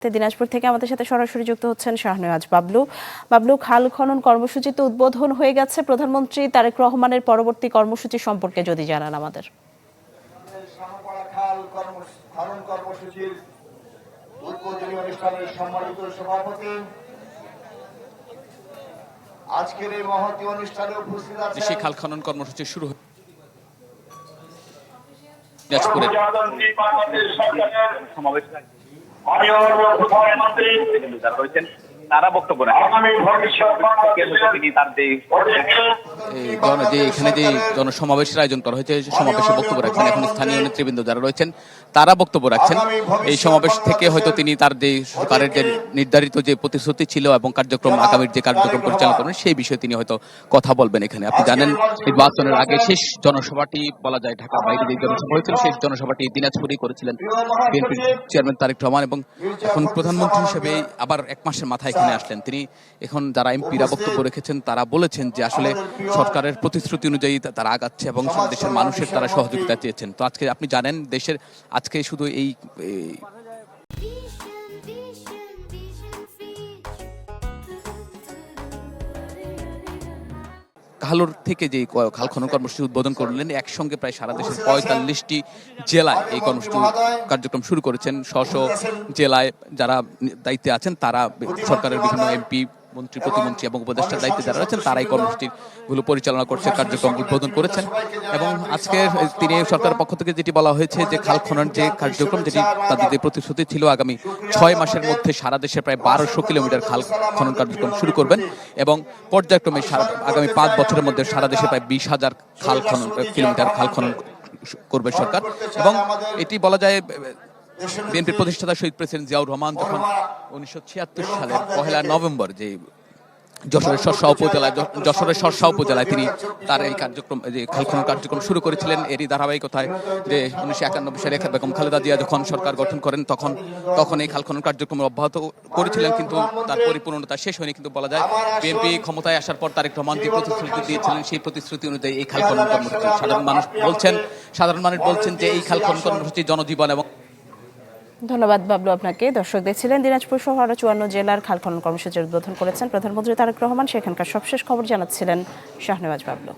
দিনাজপুর থেকে আমাদের সাথে সরাসরি যুক্ত হচ্ছেন শাহনেওয়াজ বাবলু। বাবলু, খাল খনন কর্মসূচি তো উদ্বোধন হয়ে গেছে, প্রধানমন্ত্রী তারেক রহমানের পরবর্তী কর্মসূচি সম্পর্কে যদি জানান আমাদের। খাল খনন কর্মসূচির উদ্বোধনী অনুষ্ঠানের সম্মানিত সভাপতি, আজকের এই মহতী অনুষ্ঠানে উপস্থিত আছেন। দেশে খাল খনন কর্মসূচি শুরু তারা বক্তব্য এখানে যে জনসমাবেশের আয়োজন করা হয়েছে, সমাবেশে বক্তব্য রাখছেন এখন স্থানীয় নেতৃবৃন্দ যারা রয়েছেন তারা বক্তব্য রাখছেন। এই সমাবেশ থেকে হয়তো তিনি তার যে সরকারের যে নির্ধারিত যে প্রতিশ্রুতি ছিল এবং কার্যক্রম আগামীর যে কার্যক্রম পরিচালনা করবেন সেই বিষয়ে তিনি হয়তো কথা বলবেন। এখানে আপনি জানেন নির্বাচনের আগে শেষ জনসভাটি বলা যায় ঢাকার বাইরে যে জনসভা হয়েছিল সেই জনসভাটি দিনাজপুরেই করেছিলেন বিএনপির চেয়ারম্যান তারেক রহমান, এবং এখন প্রধানমন্ত্রী হিসেবে আবার এক মাসের মাথায় এখানে আসলেন তিনি। এখন যারা এমপিরা বক্তব্য রেখেছেন তারা বলেছেন যে আসলে সরকারের প্রতিশ্রুতি অনুযায়ী তারা আগাচ্ছে এবং দেশের মানুষের তারা সহযোগিতা চেয়েছেন। তো আজকে আপনি জানেন দেশের আজকে শুধু এই কাহালুর থেকে যে খাল খনন কর্মসূচি উদ্বোধন করলেন, একসঙ্গে প্রায় সারা দেশের ৪৫টি জেলায় এই কর্মসূচি কার্যক্রম শুরু করেছেন। স্ব জেলায় যারা দায়িত্বে আছেন তারা সরকারের বিভিন্ন এমপি, মন্ত্রী, প্রতিমন্ত্রী এবং উপদেষ্টার দায়িত্বে যারা রয়েছেন তারাই কর্মসূচিগুলো পরিচালনা করছে, কার্যক্রম উদ্বোধন করেছেন। এবং আজকে তিনি সরকারের পক্ষ থেকে যেটি বলা হয়েছে যে খাল খনন যে কার্যক্রম, যেটি তাদের যে প্রতিশ্রুতি ছিল আগামী ৬ মাসের মধ্যে সারা দেশে প্রায় ১২০০ কিলোমিটার খাল খনন কার্যক্রম শুরু করবেন এবং পর্যায়ক্রমে আগামী ৫ বছরের মধ্যে সারা দেশে প্রায় ২০,০০০ কিলোমিটার খাল খনন করবে সরকার। এবং এটি বলা যায় বিএনপির প্রতিষ্ঠাতা শহীদ প্রেসিডেন্ট জিয়াউর রহমান যখন ১৯৭৬ সালের ১ নভেম্বর যে যশোরের শর্ষা উপজেলায় তিনি তার এই কার্যক্রম যে খাল খনন কার্যক্রম শুরু করেছিলেন, এরই ধারাবাহিকতায় যে ১৯৯১ সালে বেগম খালেদা জিয়া যখন সরকার গঠন করেন তখন এই খাল খনন কার্যক্রম অব্যাহত করেছিলেন, কিন্তু তার পরিপূর্ণতা শেষ হয়নি। কিন্তু বলা যায় বিএনপি ক্ষমতায় আসার পর তারেক রহমান যে প্রতিশ্রুতি দিয়েছিলেন সেই প্রতিশ্রুতি অনুযায়ী এই খাল খনন কর্মসূচি সাধারণ মানুষ বলছেন যে এই খাল খনন কর্মসূচি জনজীবন এবং ধন্যবাদ বাবলু আপনাকে। দর্শক দেখছিলেন দিনাজপুর সহ আরো ৫৪ জেলার খাল খনন কর্মসূচির উদ্বোধন করেছেন প্রধানমন্ত্রী তারেক রহমান। সেখানকার সবশেষ খবর জানাচ্ছিলেন শাহনেওয়াজ বাবলু।